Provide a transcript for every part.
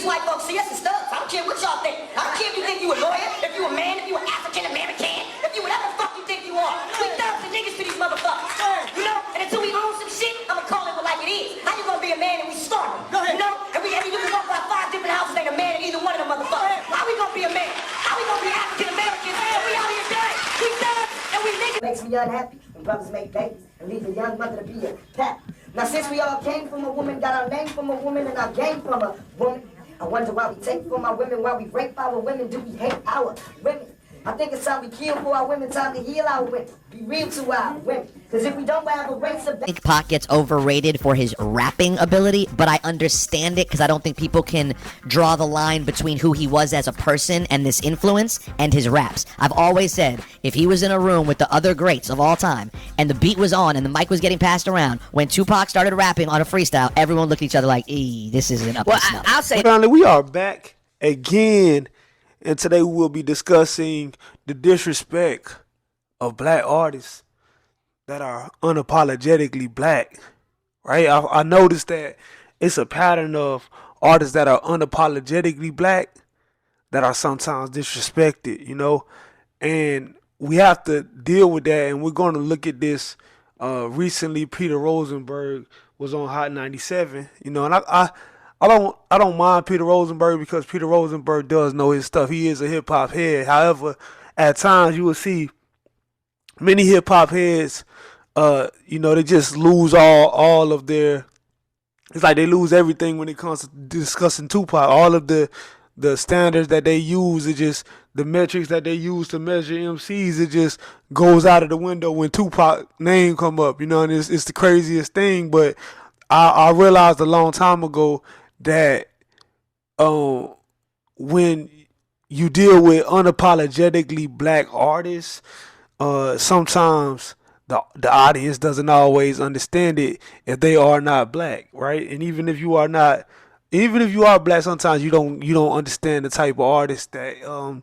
these white folks see us as thugs. I don't care what y'all think. I don't care if you think you a lawyer, if you a man, if you an African American, if you whatever the fuck you think you are. We thugs and niggas to these motherfuckers. You know? And until we own some shit, I'ma call it like it is. How you gonna be a man and we starving? You know? And you can walk by 5 different houses, ain't a man in either one of them motherfuckers. How we gonna be a man? How we gonna be African Americans? And we out here dead. We thugs and we niggas. Makes me unhappy when brothers make babies and leave a young mother to be a pet. Now since we all came from a woman, got our name from a woman, and our game from a woman, I wonder why we take from our women, why we rape our women, do we hate our women? I think it's time we kill for our women, time to heal our women, be real to our women. Because if we don't have a race of... I think Pac gets overrated for his rapping ability, but I understand it because I don't think people can draw the line between who he was as a person and this influence and his raps. I've always said, if he was in a room with the other greats of all time and the beat was on and the mic was getting passed around, when Tupac started rapping on a freestyle, everyone looked at each other like, this isn't up to snuff. I'll say... Finally, we are back again, and today we will be discussing the disrespect of black artists that are unapologetically black, right? I noticed that it's a pattern of artists that are unapologetically black that are sometimes disrespected, you know? And we have to deal with that, and we're going to look at this. Recently, Peter Rosenberg was on Hot 97, you know, and I don't mind Peter Rosenberg because Peter Rosenberg does know his stuff. He is a hip hop head. However, at times you will see many hip hop heads, you know, they just lose all of their. It's like they lose everything when it comes to discussing Tupac. All of the standards that they use, it just the metrics that they use to measure MCs, it just goes out of the window when Tupac name come up. You know, and it's the craziest thing. But I realized a long time ago that when you deal with unapologetically black artists, sometimes the audience doesn't always understand it if they are not black, right? And even if you are black, sometimes you don't understand the type of artist that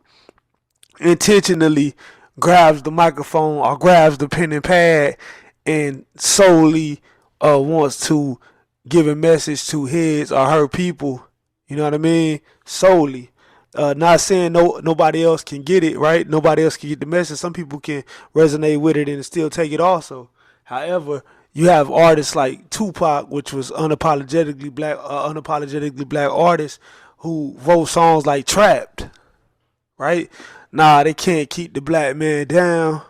intentionally grabs the microphone or grabs the pen and pad and solely wants to give a message to his or her people. You know what I mean? Solely. Not saying nobody else can get it, right? Nobody else can get the message. Some people can resonate with it and still take it also. However, you have artists like Tupac, which was unapologetically black artist who wrote songs like Trapped, right? Nah, they can't keep the black man down.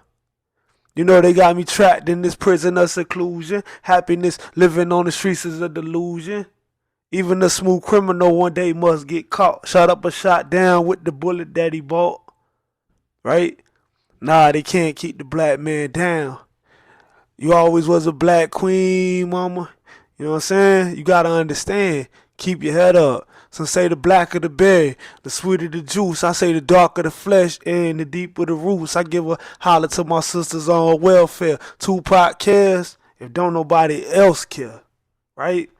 You know, they got me trapped in this prison of seclusion. Happiness living on the streets is a delusion. Even a smooth criminal one day must get caught. Shot up or shot down with the bullet that he bought. Right? Nah, they can't keep the black man down. You always was a black queen, mama. You know what I'm saying? You gotta understand. Keep your head up. Some say the blacker the berry, the sweeter the juice. I say the darker the flesh and the deeper the roots. I give a holler to my sisters on welfare. Tupac cares if don't nobody else care. Right?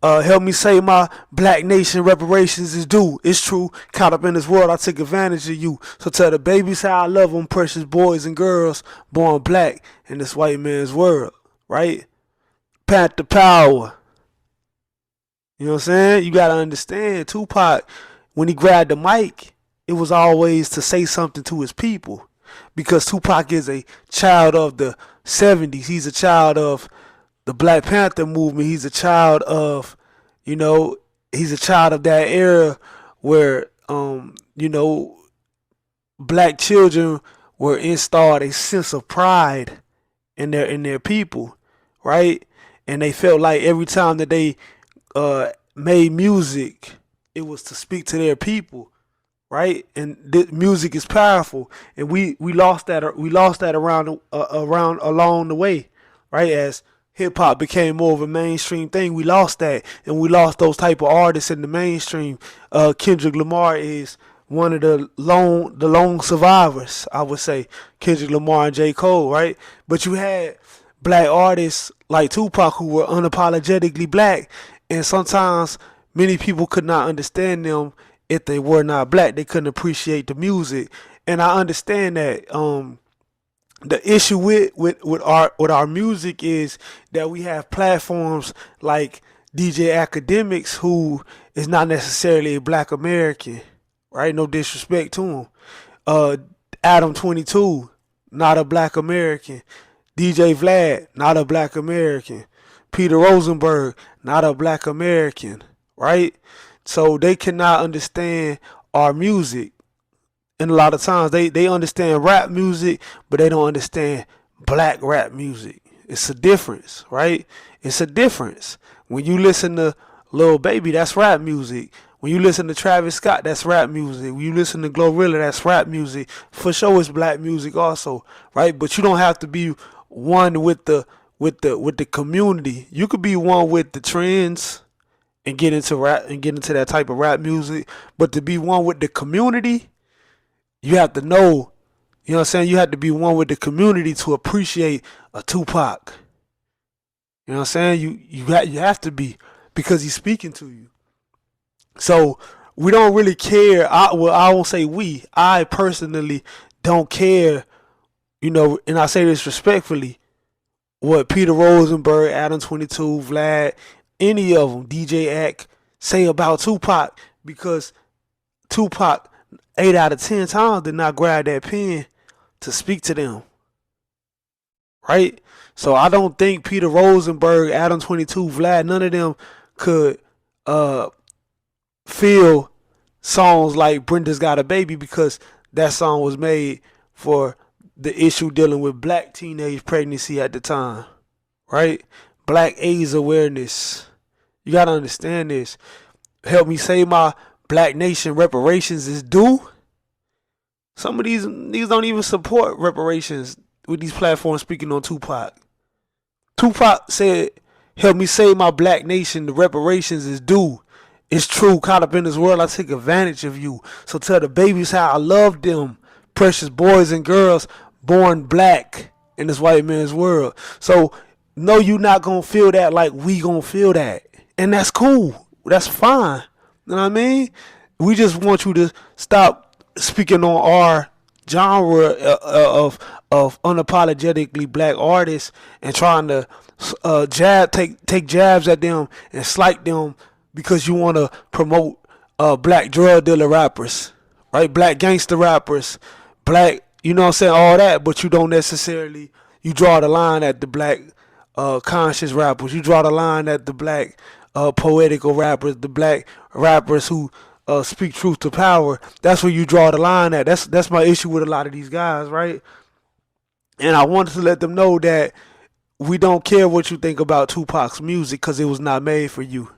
Help me say my black nation reparations is due. It's true. Caught up in this world, I take advantage of you. So tell the babies how I love them, precious boys and girls born black in this white man's world. Right? Panther power. You know what I'm saying? You got to understand, Tupac, when he grabbed the mic, it was always to say something to his people. Because Tupac is a child of the 70s. He's a child of the Black Panther movement. He's a child of, you know, he's a child of that era where, you know, black children were installed a sense of pride in their people, right? And they felt like every time that they made music, it was to speak to their people, right? And music is powerful, and we lost that around along the way, right? As hip hop became more of a mainstream thing, we lost that, and we lost those type of artists in the mainstream. Kendrick Lamar is one of the lone survivors, I would say. Kendrick Lamar and J. Cole, right? But you had black artists like Tupac who were unapologetically black, and sometimes many people could not understand them if they were not black. They couldn't appreciate the music, and I understand that. The issue with our music is that we have platforms like DJ Academics, who is not necessarily a black American, right? No disrespect to him. Adam 22, not a black American. DJ Vlad, not a black American. Peter Rosenberg, not a black American, right? So they cannot understand our music. And a lot of times they understand rap music, but they don't understand black rap music. It's a difference, right? It's a difference. When you listen to Lil Baby, that's rap music. When you listen to Travis Scott, that's rap music. When you listen to Glorilla, that's rap music. For sure, it's black music also, right? But you don't have to be one with the community. You could be one with the trends and get into rap and get into that type of rap music. But to be one with the community, you have to know, you know what I'm saying? You have to be one with the community to appreciate a Tupac. You know what I'm saying? You have to be, because he's speaking to you. So we don't really care. I won't say we. I personally don't care, you know, and I say this respectfully, what Peter Rosenberg, Adam 22, Vlad, any of them, DJ Ack, say about Tupac, because Tupac 8 out of 10 times did not grab that pen to speak to them. Right? So I don't think Peter Rosenberg, Adam 22, Vlad, none of them could feel songs like Brenda's Got a Baby, because that song was made for the issue dealing with black teenage pregnancy at the time. Right? Black AIDS awareness. You gotta understand this. Help me say my black nation reparations is due. Some of these don't even support reparations with these platforms speaking on Tupac. Tupac said, help me save my black nation, the reparations is due. It's true, caught up in this world, I take advantage of you. So tell the babies how I love them, precious boys and girls born black in this white man's world. So no, you not gonna feel that like we gonna feel that. And that's cool. That's fine. You know what I mean? We just want you to stop speaking on our genre of unapologetically black artists and trying to take jabs at them and slight them because you want to promote black drug dealer rappers, right? Black gangster rappers, black, you know what I'm saying, all that, but you don't necessarily, you draw the line at the black conscious rappers. You draw the line at the black poetical rappers, the black rappers who speak truth to power. That's where you draw the line at. That's my issue with a lot of these guys, right? And I wanted to let them know that we don't care what you think about Tupac's music, because it was not made for you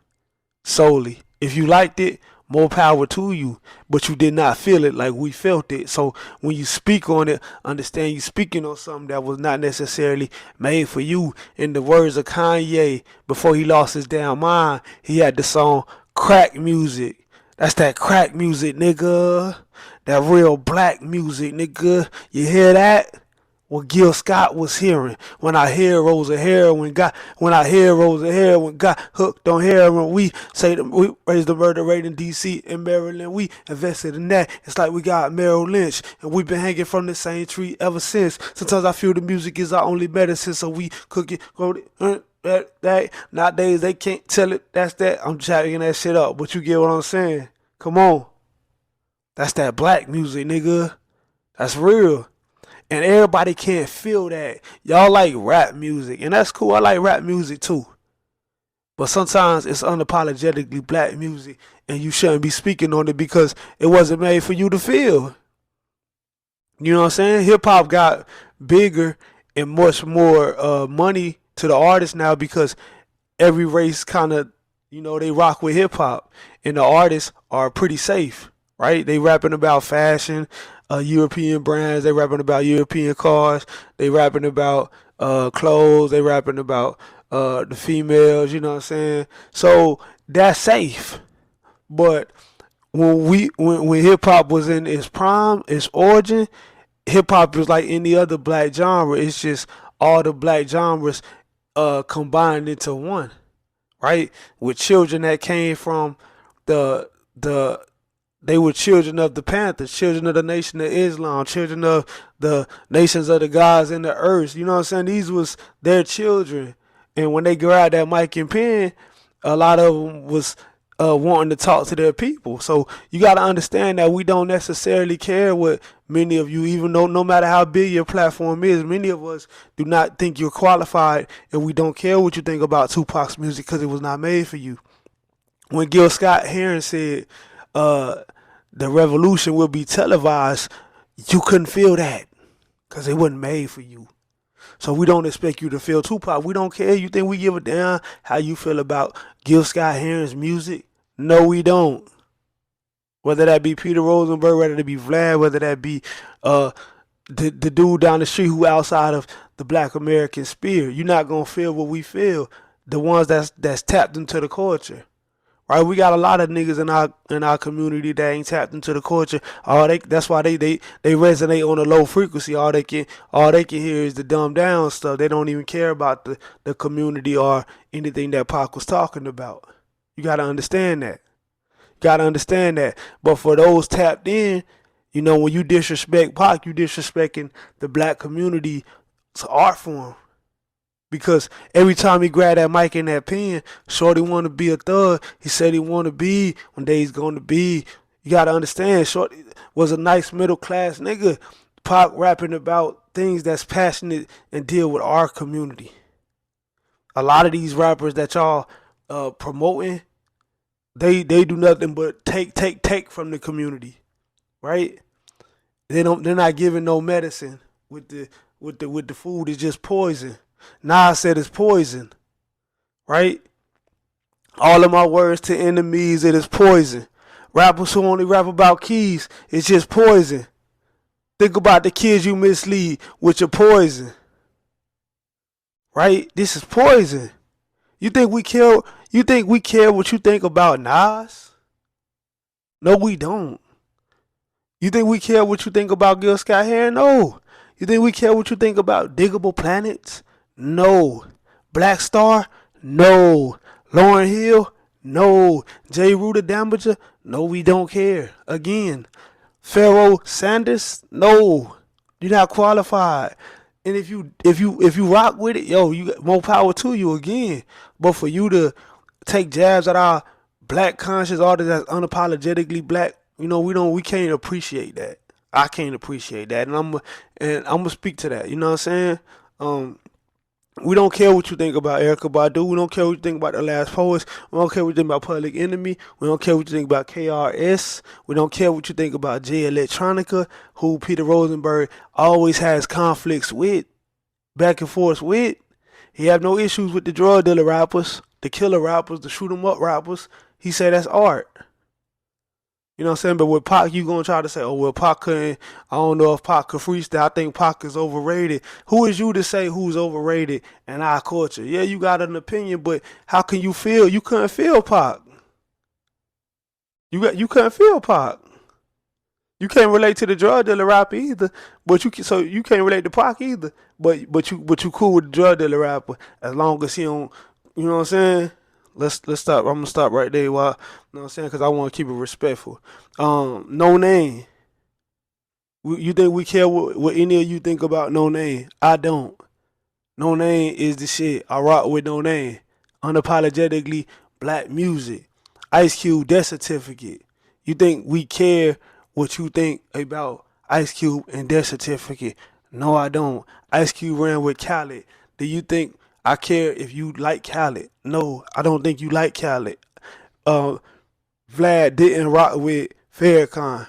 solely. If you liked it, more power to you, but you did not feel it like we felt it. So when you speak on it, understand you speaking on something that was not necessarily made for you. In the words of Kanye, before he lost his damn mind, he had the song Crack Music. That's that crack music, nigga. That real black music, nigga. You hear that? What Gil Scott was hearing. When our heroes of heroin got hooked on heroin, we say that we raised the murder rate in DC and Maryland. We invested in that. It's like we got Merrill Lynch, and we've been hanging from the same tree ever since. Sometimes I feel the music is our only medicine, so we cook it. That nowadays they can't tell it. That's that. I'm chatting that shit up, but you get what I'm saying. Come on, that's that black music, nigga. That's real. And everybody can't feel that. Y'all like rap music, and that's cool. I like rap music too. But sometimes it's unapologetically black music, and you shouldn't be speaking on it because it wasn't made for you to feel. You know what I'm saying? Hip hop got bigger and much more money to the artists now, because every race kind of, you know, they rock with hip hop, and the artists are pretty safe, right? They rapping about fashion. European brands, they rapping about European cars, they rapping about clothes, they rapping about the females, you know what I'm saying? So that's safe. But when hip hop was in its prime, its origin, hip hop was like any other black genre. It's just all the black genres combined into one, right? With children that came from they were children of the Panthers, children of the Nation of Islam, children of the nations of the gods and the earth. You know what I'm saying? These was their children. And when they grabbed that mic and pen, A lot of them was wanting to talk to their people. So you got to understand that we don't necessarily care what many of you, even though no matter how big your platform is, many of us do not think you're qualified, and we don't care what you think about Tupac's music because it was not made for you. When Gil Scott Heron said the revolution will be televised, you couldn't feel that because it wasn't made for you. So we don't expect you to feel Tupac. We don't care. You think we give a damn how you feel about Gil Scott Heron's music? No, we don't. Whether that be Peter Rosenberg, whether that be Vlad, whether that be the dude down the street who outside of the Black American sphere, you're not gonna feel what we feel. The ones that's tapped into the culture. Right, we got a lot of niggas in our community that ain't tapped into the culture. That's why they resonate on a low frequency. All they can hear is the dumbed down stuff. They don't even care about the community or anything that Pac was talking about. You gotta understand that. But for those tapped in, when you disrespect Pac, you disrespecting the black community's art form. Because every time he grabbed that mic and that pen, Shorty want to be a thug. He said he want to be. One day he's going to be. You got to understand, Shorty was a nice middle class nigga. Pac rapping about things that's passionate and deal with our community. A lot of these rappers that y'all promoting, they do nothing but take from the community, right? They're not giving no medicine with the food. It's just poison. Nas said it's poison, right? All of my words to enemies, it is poison. Rappers who only rap about keys, it's just poison. Think about the kids you mislead with your poison, right? This is poison. You think we care what you think about Nas? No, we don't. You think we care what you think about Gil Scott Heron? No. You think we care what you think about Diggable Planets? No. Black Star? No. Lauryn Hill? No. J. Rudder Damager? No, we don't care. Again. Pharaoh Sanders? No. You're not qualified. And if you rock with it, you got more power to you again. But for you to take jabs at our black conscious artists that's unapologetically black, we can't appreciate that. I can't appreciate that. And I'm gonna speak to that. You know what I'm saying? We don't care what you think about Erykah Badu. We don't care what you think about The Last Poets. We don't care what you think about Public Enemy. We don't care what you think about KRS. We don't care what you think about Jay Electronica, who Peter Rosenberg always has conflicts with, back and forth with. He have no issues with the drug dealer rappers, the killer rappers, the shoot 'em up rappers. He said that's art. You know what I'm saying? But with Pac, you gonna try to say, oh, well, Pac couldn't, I don't know if Pac could freestyle. I think Pac is overrated. Who is you to say who's overrated in our culture? Yeah, you got an opinion, but how can you feel? You couldn't feel Pac. You couldn't feel Pac. You can't relate to the drug dealer rapper either, but you can't relate to Pac either. But you cool with the drug dealer rapper as long as he don't, you know what I'm saying? Let's stop. I'm gonna stop right there. While, you know what I'm saying? Because I want to keep it respectful. No Name. You think we care what any of you think about No Name? I don't. No Name is the shit. I rock with No Name. Unapologetically black music. Ice Cube death certificate. You think we care what you think about Ice Cube and death certificate? No, I don't. Ice Cube ran with Khaled. Do you think I care if you like Khaled? No, I don't think you like Khaled. Vlad didn't rock with Farrakhan,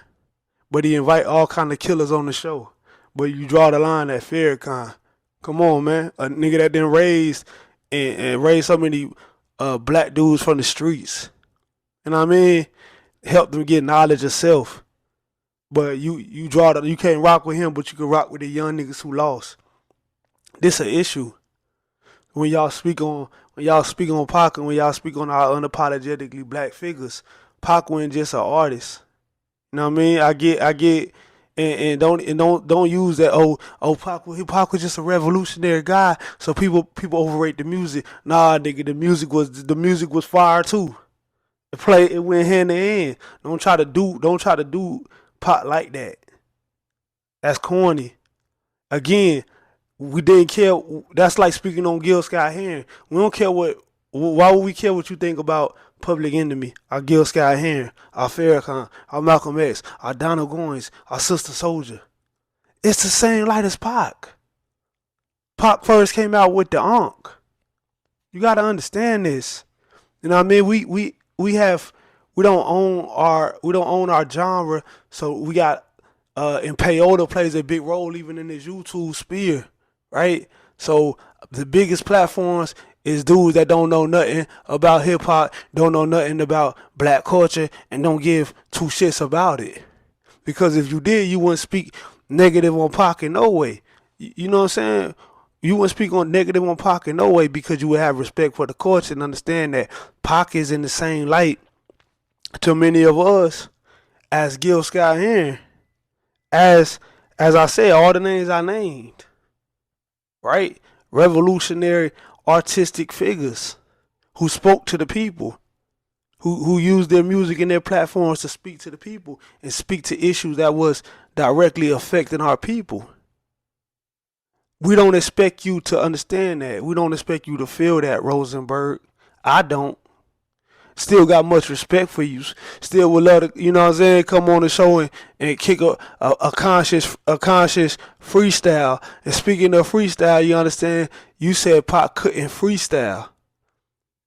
but he invite all kind of killers on the show. But you draw the line at Farrakhan. Come on, man. A nigga that didn't raise and raise so many black dudes from the streets. You know what I mean? Help them get knowledge of self. But you can't rock with him, but you can rock with the young niggas who lost. This an issue. When y'all speak on Pac and when y'all speak on our unapologetically black figures, Pac wasn't just an artist. You know what I mean? I get and don't use that Pac was just a revolutionary guy, so people overrate the music. Nah, nigga, the music was fire too. It went hand in hand. Don't try to do Pac like that. That's corny. Again, we didn't care. That's like speaking on Gil Scott Heron. We don't care what Why would we care what you think about Public Enemy, our Gil Scott Heron, our Farrakhan, our Malcolm X, our Donald Goins, our Sister Soldier? It's the same light as Pac. Pac first came out with the Ankh. You gotta understand this. You know what I mean? We don't own our genre, so we got and peyote plays a big role even in this YouTube sphere, right? So the biggest platforms is dudes that don't know nothing about hip hop, don't know nothing about black culture, and don't give two shits about it. Because if you did, you wouldn't speak negative on Pac in no way. You know what I'm saying? You wouldn't speak on negative on Pac in no way because you would have respect for the culture and understand that Pac is in the same light to many of us as Gil Scott Heron, as I said, all the names I named, right? Revolutionary artistic figures who spoke to the people, who used their music and their platforms to speak to the people and speak to issues that was directly affecting our people. We don't expect you to understand that. We don't expect you to feel that, Rosenberg. I don't. Still got much respect for you. Still would love to, you know what I'm saying, come on the show and kick a conscious freestyle. And speaking of freestyle, you understand, you said Pac couldn't freestyle.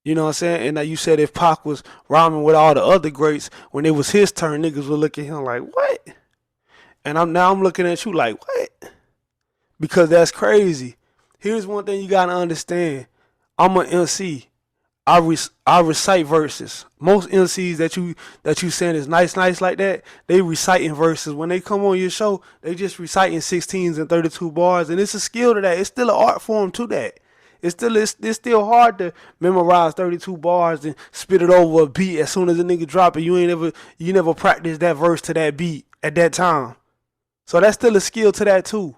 You know what I'm saying? And now you said if Pac was rhyming with all the other greats, when it was his turn, niggas would look at him like, what? And I'm looking at you like, what? Because that's crazy. Here's one thing you gotta understand. I'm an MC. I recite verses. Most MCs that you saying is nice like that, they reciting verses. When they come on your show, they just reciting 16s and 32 bars, and it's a skill to that. It's still an art form to that. It's still hard to memorize 32 bars and spit it over a beat as soon as a nigga drop it. You never practiced that verse to that beat at that time. So that's still a skill to that too.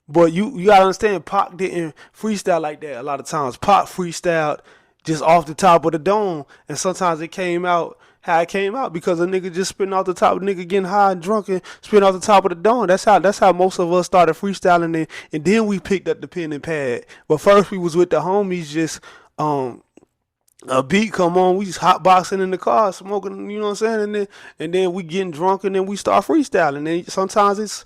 But you gotta understand, Pac didn't freestyle like that a lot of times. Pac freestyled just off the top of the dome, and sometimes it came out how it came out because a nigga just spitting off the top, nigga getting high and drunk and spitting off the top of the dome. That's how most of us started freestyling, and then we picked up the pen and pad. But first we was with the homies, just a beat come on, we just hotboxing in the car, smoking, you know what I'm saying, and then we getting drunk, and then we start freestyling. And sometimes this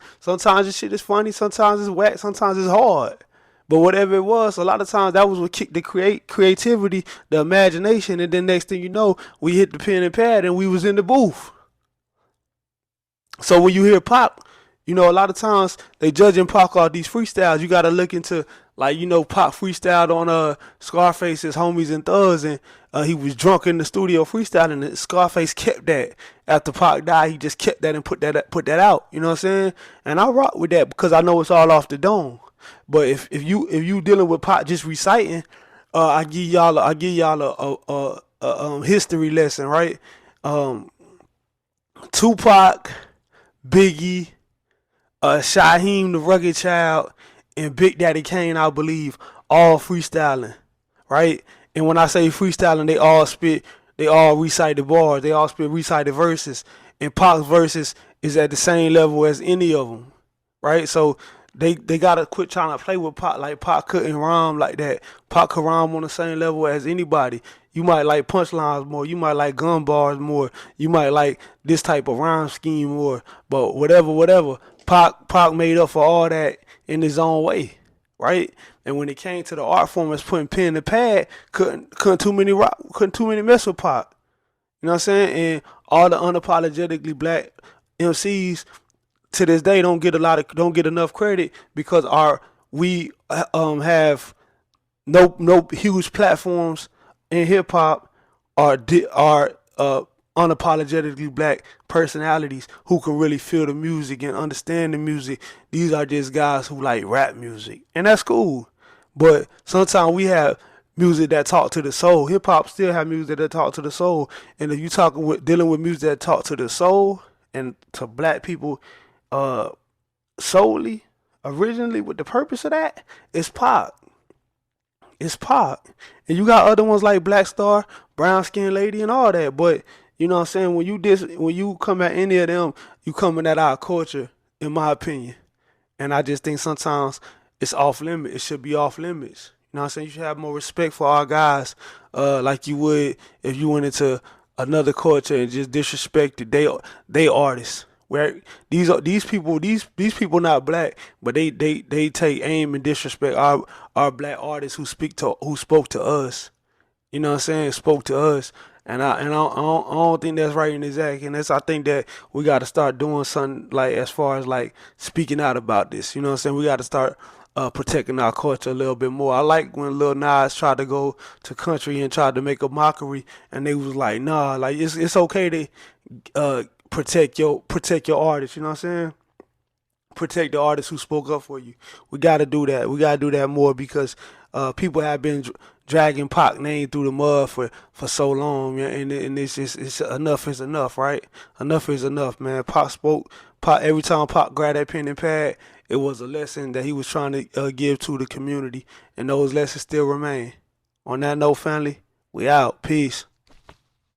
shit is funny, sometimes it's whack, sometimes it's hard. But whatever it was, a lot of times that was what kicked the creativity, the imagination, and then next thing you know, we hit the pen and pad and we was in the booth. So when you hear Pac, you know, a lot of times they judging Pac off these freestyles. You gotta look into, like, you know, Pac freestyled on Scarface's Homies and Thugs, and he was drunk in the studio freestyling, and Scarface kept that. After Pac died, he just kept that and put that out. You know what I'm saying? And I rock with that because I know it's all off the dome. But if you dealing with Pac just reciting, I give y'all a history lesson, right? Tupac, Biggie, Shaheem the Rugged Child, and Big Daddy Kane, I believe, all freestyling, right? And when I say freestyling, they all recite the bars, they all recite the verses, and Pac's verses is at the same level as any of them, right? So they gotta quit trying to play with Pac. Like, Pac couldn't rhyme like that. Pac could rhyme on the same level as anybody. You might like punchlines more. You might like gun bars more. You might like this type of rhyme scheme more. But whatever. Pac made up for all that in his own way, right? And when it came to the art form as putting pen to pad, couldn't too many mess with Pac. You know what I'm saying? And all the unapologetically black MCs to this day don't get enough credit because we have no huge platforms in hip hop are unapologetically black personalities who can really feel the music and understand the music. These are just guys who like rap music, and that's cool. But sometimes we have music that talk to the soul. Hip hop still have music that talk to the soul, and if you dealing with music that talk to the soul and to black people, solely, originally, with the purpose of that, it's Pac. It's Pac. And you got other ones like Black Star, Brown Skin Lady, and all that. But you know what I'm saying, when you come at any of them, you coming at our culture, in my opinion. And I just think sometimes it's off limits. It should be off limits. know what I'm saying? You should have more respect for our guys, like you would if you went into another culture and just disrespected they artists. Where these people not black, but they take aim and disrespect our black artists who spoke to us. You know what I'm saying? Spoke to us. I don't think that's right and exact. And I think that we got to start doing something like as far as like speaking out about this. You know what I'm saying? We got to start protecting our culture a little bit more. I like when Lil Nas tried to go to country and tried to make a mockery, and they was like, nah, like it's okay to protect your artist. You know what I'm saying? Protect the artists who spoke up for you. We got to do that. We got to do that more because people have been dragging Pac name through the mud for so long, man, and it's just it's enough is enough, right? Enough is enough, man. Pac every time Pac grabbed that pen and pad, it was a lesson that he was trying to give to the community, and those lessons still remain. On that note, family, we out. Peace.